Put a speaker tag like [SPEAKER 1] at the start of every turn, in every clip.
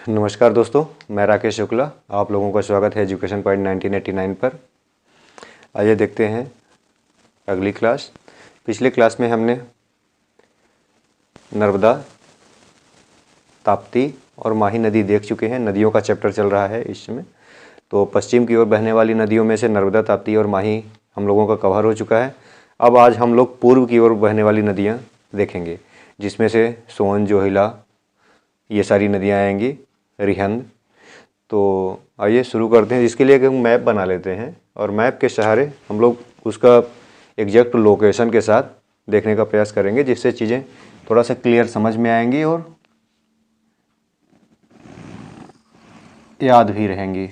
[SPEAKER 1] नमस्कार दोस्तों, मैं राकेश शुक्ला। आप लोगों का स्वागत है एजुकेशन पॉइंट 1989 पर। आइए देखते हैं अगली क्लास। पिछले क्लास में हमने नर्मदा, ताप्ती और माही नदी देख चुके हैं। नदियों का चैप्टर चल रहा है इस समय। तो पश्चिम की ओर बहने वाली नदियों में से नर्मदा, ताप्ती और माही हम लोगों का कवर हो चुका है। अब आज हम लोग पूर्व की ओर बहने वाली नदियाँ देखेंगे, जिसमें से सोन, जोहिला, ये सारी नदियाँ आएंगी, रिहंद। तो आइए शुरू करते हैं। इसके लिए एक मैप बना लेते हैं और मैप के सहारे हम लोग उसका एग्जैक्ट लोकेशन के साथ देखने का प्रयास करेंगे, जिससे चीज़ें थोड़ा सा क्लियर समझ में आएंगी और याद भी रहेंगी।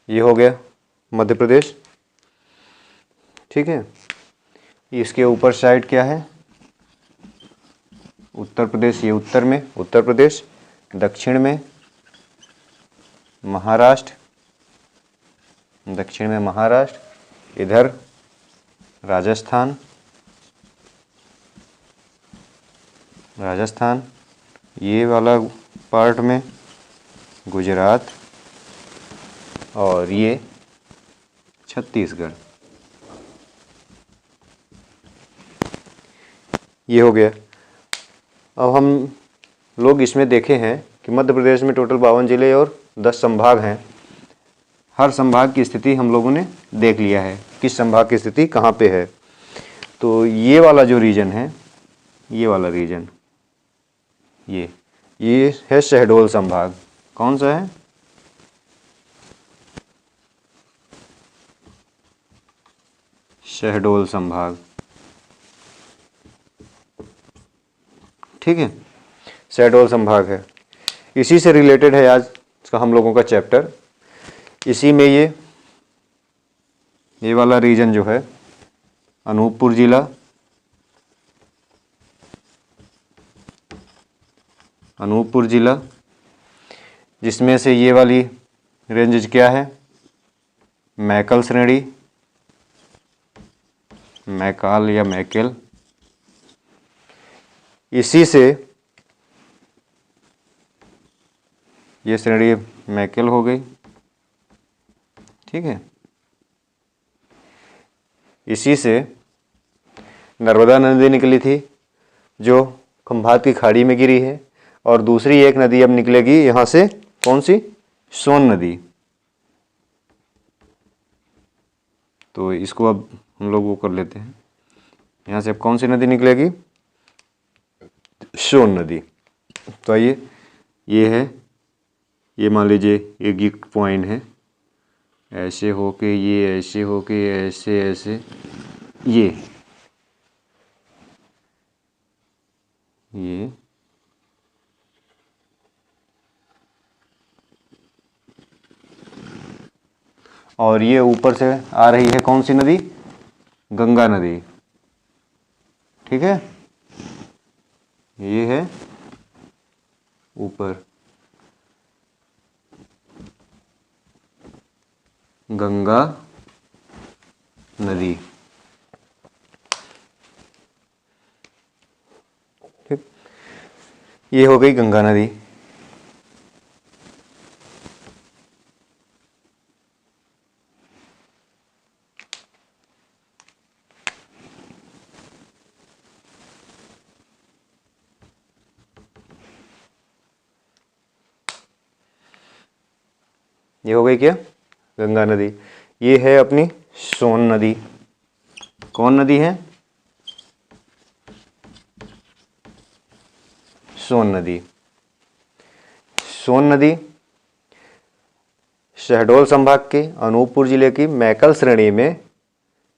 [SPEAKER 1] ये हो गया मध्य प्रदेश, ठीक है। इसके ऊपर साइड क्या है? उत्तर प्रदेश। ये उत्तर में उत्तर प्रदेश, दक्षिण में महाराष्ट्र, दक्षिण में महाराष्ट्र, इधर राजस्थान, राजस्थान, ये वाला पार्ट में गुजरात और ये छत्तीसगढ़। ये हो गया। अब हम लोग इसमें देखे हैं कि मध्य प्रदेश में टोटल 52 जिले और 10 संभाग हैं। हर संभाग की स्थिति हम लोगों ने देख लिया है, किस संभाग की स्थिति कहाँ पे है। तो ये वाला जो रीजन है, ये वाला रीजन, ये है शहडोल संभाग। कौन सा है? शहडोल संभाग, ठीक है। शहडोल संभाग है, इसी से रिलेटेड है आज का हम लोगों का चैप्टर। इसी में ये वाला रीजन जो है, अनूपपुर जिला, अनूपपुर जिला, जिसमें से ये वाली रेंज क्या है? मैकल श्रेणी, मैकाल या मैकेल। इसी से ये श्रेणी मैकेल हो गई, ठीक है। इसी से नर्मदा नदी निकली थी, जो खंभात की खाड़ी में गिरी है, और दूसरी एक नदी अब निकलेगी यहाँ से। कौन सी? सोन नदी। तो इसको अब हम लोग वो कर लेते हैं। यहाँ से अब कौन सी नदी निकलेगी? सोन नदी। तो आइए, ये है, ये मान लीजिए एक पॉइंट है, ऐसे होके ये, ऐसे होके ऐसे, ऐसे ये और ये ऊपर से आ रही है कौन सी नदी? गंगा नदी, ठीक है। ये है ऊपर गंगा नदी, ठीक। ये हो गई गंगा नदी। ये हो गई क्या? गंगा नदी। ये है अपनी सोन नदी। कौन नदी है? सोन नदी। सोन नदी शहडोल संभाग के अनूपपुर जिले की मैकल श्रेणी में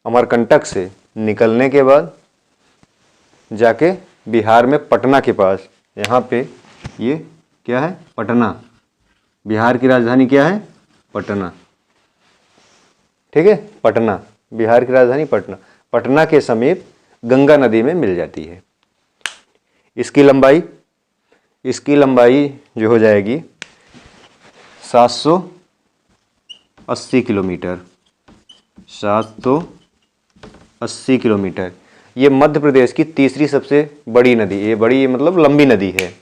[SPEAKER 1] अमरकंटक से निकलने के बाद जाके बिहार में पटना के पास, यहाँ पे ये क्या है? पटना। बिहार की राजधानी क्या है? पटना, ठीक है। पटना, बिहार की राजधानी पटना, पटना के समीप गंगा नदी में मिल जाती है। इसकी लंबाई जो हो जाएगी 780 किलोमीटर, 780 किलोमीटर। ये मध्य प्रदेश की तीसरी सबसे बड़ी नदी, ये बड़ी मतलब लंबी नदी है,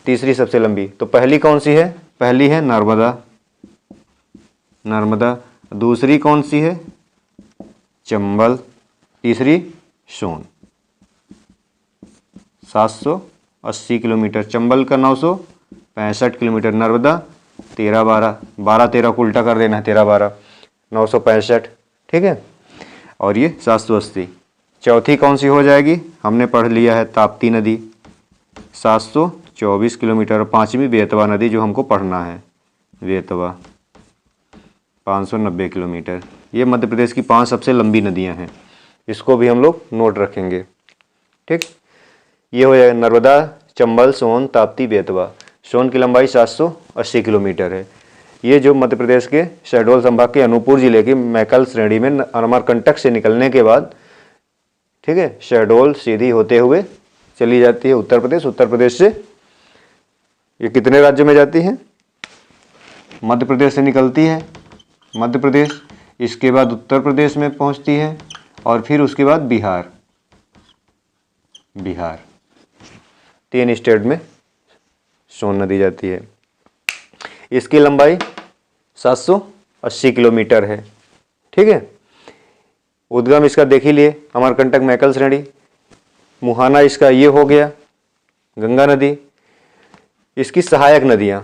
[SPEAKER 1] तीसरी सबसे लंबी। तो पहली कौन सी है? पहली है नर्मदा। दूसरी कौन सी है? चंबल। तीसरी सोन। 780 किलोमीटर, चंबल का 965 किलोमीटर, नर्मदा 13 को उल्टा कर देना, 13 965, ठीक है। और ये 780। चौथी कौन सी हो जाएगी? हमने पढ़ लिया है ताप्ती नदी, 724 किलोमीटर। पांचवी बेतवा नदी जो हमको पढ़ना है, बेतवा 590 किलोमीटर। ये मध्य प्रदेश की 5 सबसे लंबी नदियां हैं, इसको भी हम लोग नोट रखेंगे, ठीक। ये हो जाएगा नर्मदा, चंबल, सोन, ताप्ती, बेतवा। सोन की लंबाई 780 किलोमीटर है। ये जो मध्य प्रदेश के शहडोल संभाग के अनूपपुर जिले की मैकल श्रेणी में अमरकंटक से निकलने के बाद, ठीक है, शहडोल सीधी होते हुए चली जाती है उत्तर प्रदेश। उत्तर प्रदेश से ये कितने राज्यों में जाती है? मध्य प्रदेश से निकलती है, मध्य प्रदेश, इसके बाद उत्तर प्रदेश में पहुंचती है और फिर उसके बाद बिहार। 3 स्टेट में सोन नदी जाती है। इसकी लंबाई 780 किलोमीटर है, ठीक है। उद्गम इसका देख ही लिए, अमरकंटक, मैकल श्रेणी। मुहाना इसका ये हो गया, गंगा नदी। इसकी सहायक नदियाँ,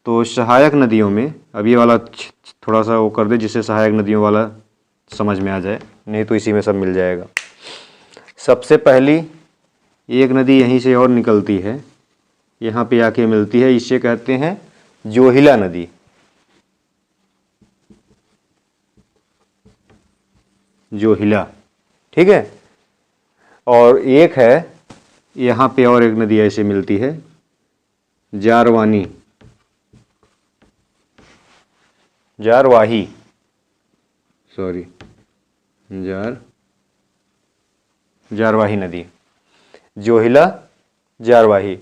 [SPEAKER 1] तो सहायक नदियों में अब ये वाला थोड़ा सा वो कर दे जिससे सहायक नदियों वाला समझ में आ जाए, नहीं तो इसी में सब मिल जाएगा। सबसे पहली एक नदी यहीं से और निकलती है, यहाँ पे आके मिलती है, इसे कहते हैं जोहिला नदी। जोहिला, ठीक है। और एक है यहाँ पे और एक नदी ऐसे मिलती है, जारवाही, जारवाही नदी। जोहिला, जारवाही,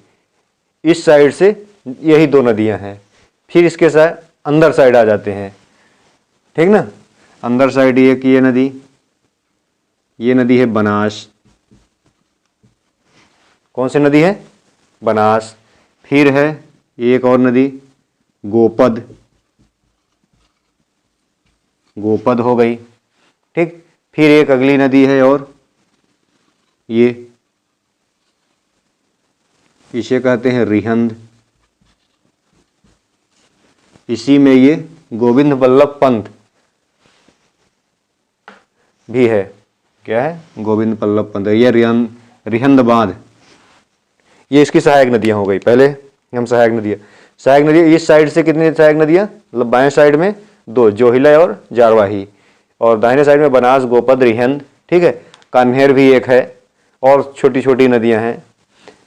[SPEAKER 1] इस साइड से यही 2 नदियां हैं। फिर इसके साथ अंदर साइड आ जाते हैं, ठीक ना। अंदर साइड एक ये नदी है बनास। कौन सी नदी है? बनास। फिर है एक और नदी गोपद हो गई, ठीक। फिर एक अगली नदी है और ये इसे कहते हैं रिहंद। इसी में ये गोविंद बल्लभ पंत भी है। क्या है? गोविंद बल्लभ पंत। ये रिहंद बांध, ये इसकी सहायक नदियां हो गई। पहले हम सहायक नदियां इस साइड से कितनी सहायक नदियां, मतलब बाएं साइड में 2, जोहिला और जारवाही, और दाहिने साइड में बनास, गोपद, रिहंद, ठीक है। कान्हेर भी एक है और छोटी छोटी नदियां हैं,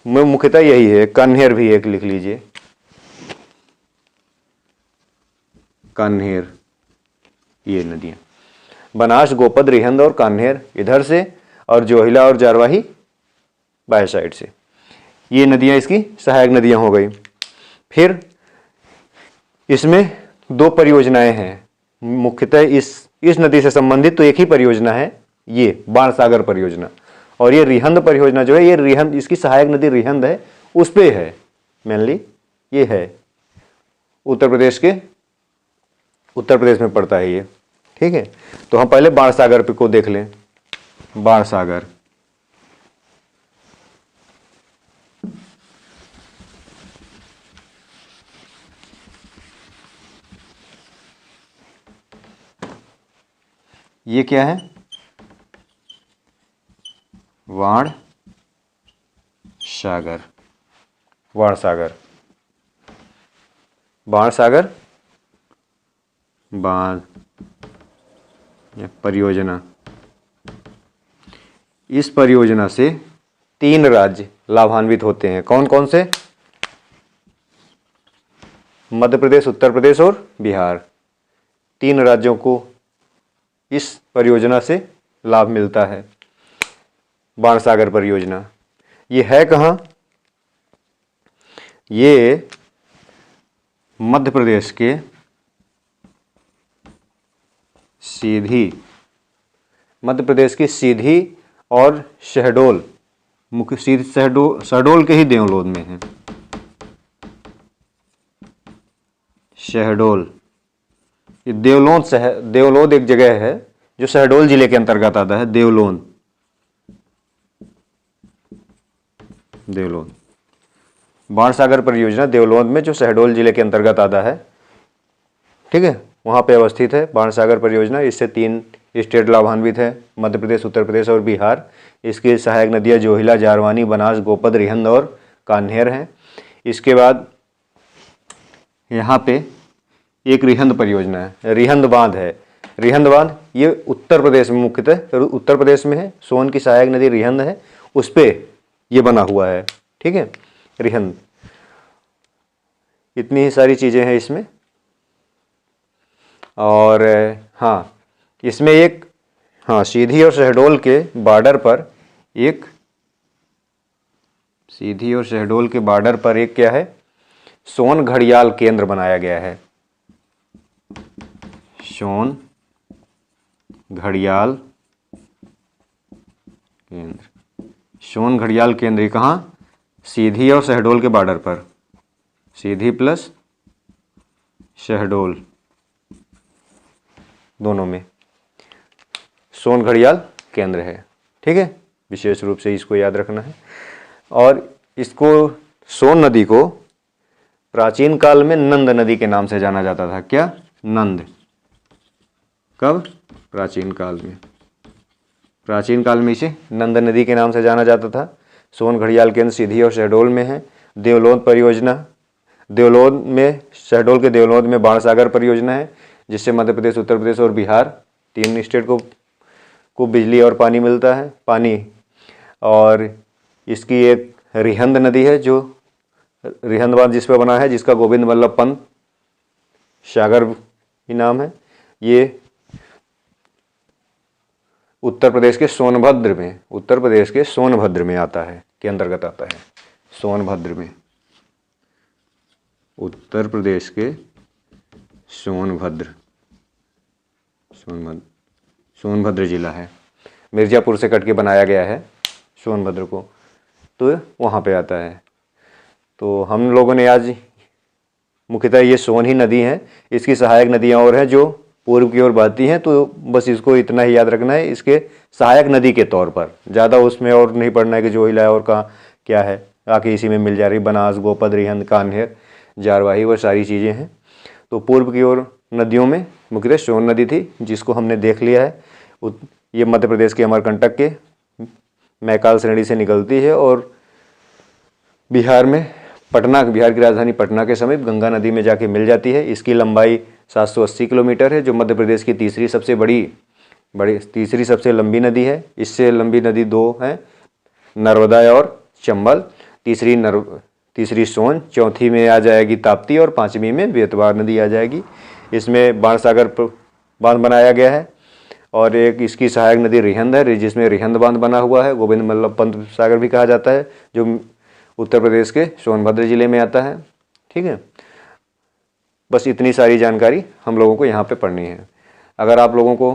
[SPEAKER 1] मुख्यतः यही है। कान्हेर भी एक लिख लीजिए, कान्हेर। ये नदियां बनास, गोपद, रिहंद और कान्हेर इधर से, और जोहिला और जारवाही बाएं साइड से। ये नदियां इसकी सहायक नदियां हो गई। फिर इसमें 2 परियोजनाएं हैं मुख्यतः इस नदी से संबंधित, तो एक ही परियोजना है, ये बाणसागर परियोजना। और ये रिहंद परियोजना जो है, ये रिहंद, इसकी सहायक नदी रिहंद है, उस पे है मेनली। ये है उत्तर प्रदेश में पड़ता है ये, ठीक है। तो हम पहले बाणसागर पे को देख लें। बाणसागर, ये क्या है? बाणसागर बांध परियोजना। इस परियोजना से 3 राज्य लाभान्वित होते हैं। कौन कौन से? मध्य प्रदेश, उत्तर प्रदेश और बिहार। 3 राज्यों को इस परियोजना से लाभ मिलता है। बाणसागर परियोजना ये है कहाँ? ये मध्य प्रदेश के सीधी और शहडोल, मुख्य शहडोल के ही देवलोद में है। शहडोल, ये देवलोद एक जगह है जो शहडोल जिले के अंतर्गत आता है। देवलोद बाणसागर परियोजना देवलोद में जो शहडोल जिले के अंतर्गत आता है, ठीक है, वहाँ पे अवस्थित है बाणसागर परियोजना। इससे 3 स्टेट लाभान्वित है, मध्य प्रदेश, उत्तर प्रदेश और बिहार। इसकी सहायक नदियाँ जोहिला, जारवानी, बनास, गोपद, रिहंद और कान्हेर हैं। इसके बाद यहाँ पे एक रिहंद परियोजना है, रिहंद बांध है। रिहंद बांध ये उत्तर प्रदेश में, मुख्यतः उत्तर प्रदेश में है। सोन की सहायक नदी रिहंद है, उस पे ये बना हुआ है, ठीक है, रिहंद। इतनी ही सारी चीज़ें हैं इसमें। और हाँ, इसमें एक, हाँ, सीधी और शहडोल के बॉर्डर पर एक, सीधी और शहडोल के बॉर्डर पर एक क्या है, सोन घड़ियाल केंद्र बनाया गया है। सोन घड़ियाल केंद्र, सोन घड़ियाल केंद्र कहाँ? सीधी और शहडोल के बॉर्डर पर, सीधी प्लस शहडोल दोनों में सोन घड़ियाल केंद्र है, ठीक है। विशेष रूप से इसको याद रखना है। और इसको, सोन नदी को प्राचीन काल में नंद नदी के नाम से जाना जाता था। क्या? नंद। कब? प्राचीन काल में। प्राचीन काल में इसे नंद नदी के नाम से जाना जाता था। सोन घड़ियाल केंद्र सीधी और शहडोल में है। देवलोद परियोजना, देवलोद में, शहडोल के देवलोद में बाणसागर परियोजना है, जिससे मध्य प्रदेश, उत्तर प्रदेश और बिहार 3 स्टेट को बिजली और पानी मिलता है, पानी। और इसकी एक रिहंद नदी है, जो रिहंद बांध जिस पर बना है, जिसका गोविंद वल्लभ पंत सागर भी नाम है। ये उत्तर प्रदेश के सोनभद्र में, उत्तर प्रदेश के सोनभद्र में आता है, के अंतर्गत आता है। सोनभद्र में, उत्तर प्रदेश के सोनभद्र जिला है। मिर्जापुर से कट के बनाया गया है सोनभद्र को, तो वहाँ पे आता है। तो हम लोगों ने आज मुख्यतः ये सोन ही नदी है, इसकी सहायक नदियाँ और हैं जो पूर्व की ओर बहती हैं। तो बस इसको इतना ही याद रखना है, इसके सहायक नदी के तौर पर, ज़्यादा उसमें और नहीं पढ़ना है कि जोहिला है और कहाँ क्या है, आके इसी में मिल जा रही। बनास, गोपद, रिहंद, कान्हेर, जारवाही, वो सारी चीज़ें हैं। तो पूर्व की ओर नदियों में मुख्यतः सोन नदी थी, जिसको हमने देख लिया है। ये मध्य प्रदेश के अमरकंटक के मैकाल श्रेणी से निकलती है और बिहार में पटना, बिहार की राजधानी पटना के समीप गंगा नदी में जाके मिल जाती है। इसकी लंबाई 780 किलोमीटर है, जो मध्य प्रदेश की तीसरी सबसे लंबी नदी है। इससे लंबी नदी 2 हैं, नर्मदा और चंबल। तीसरी सोन, चौथी में आ जाएगी ताप्ती और 5वीं में बेतवा नदी आ जाएगी। इसमें बाणसागर बांध बनाया गया है और एक इसकी सहायक नदी रिहंद है, जिसमें रिहंद बांध बना हुआ है। गोविंद वल्लभ पंत सागर भी कहा जाता है, जो उत्तर प्रदेश के सोनभद्र जिले में आता है, ठीक है। बस इतनी सारी जानकारी हम लोगों को यहाँ पे पढ़नी है। अगर आप लोगों को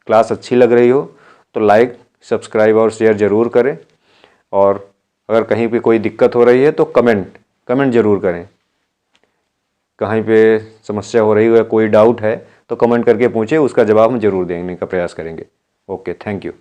[SPEAKER 1] क्लास अच्छी लग रही हो तो लाइक, सब्सक्राइब और शेयर ज़रूर करें। और अगर कहीं पे कोई दिक्कत हो रही है तो कमेंट ज़रूर करें। कहीं पे समस्या हो रही है, कोई डाउट है तो कमेंट करके पूछें, उसका जवाब हम ज़रूर देने का प्रयास करेंगे। Okay, thank you.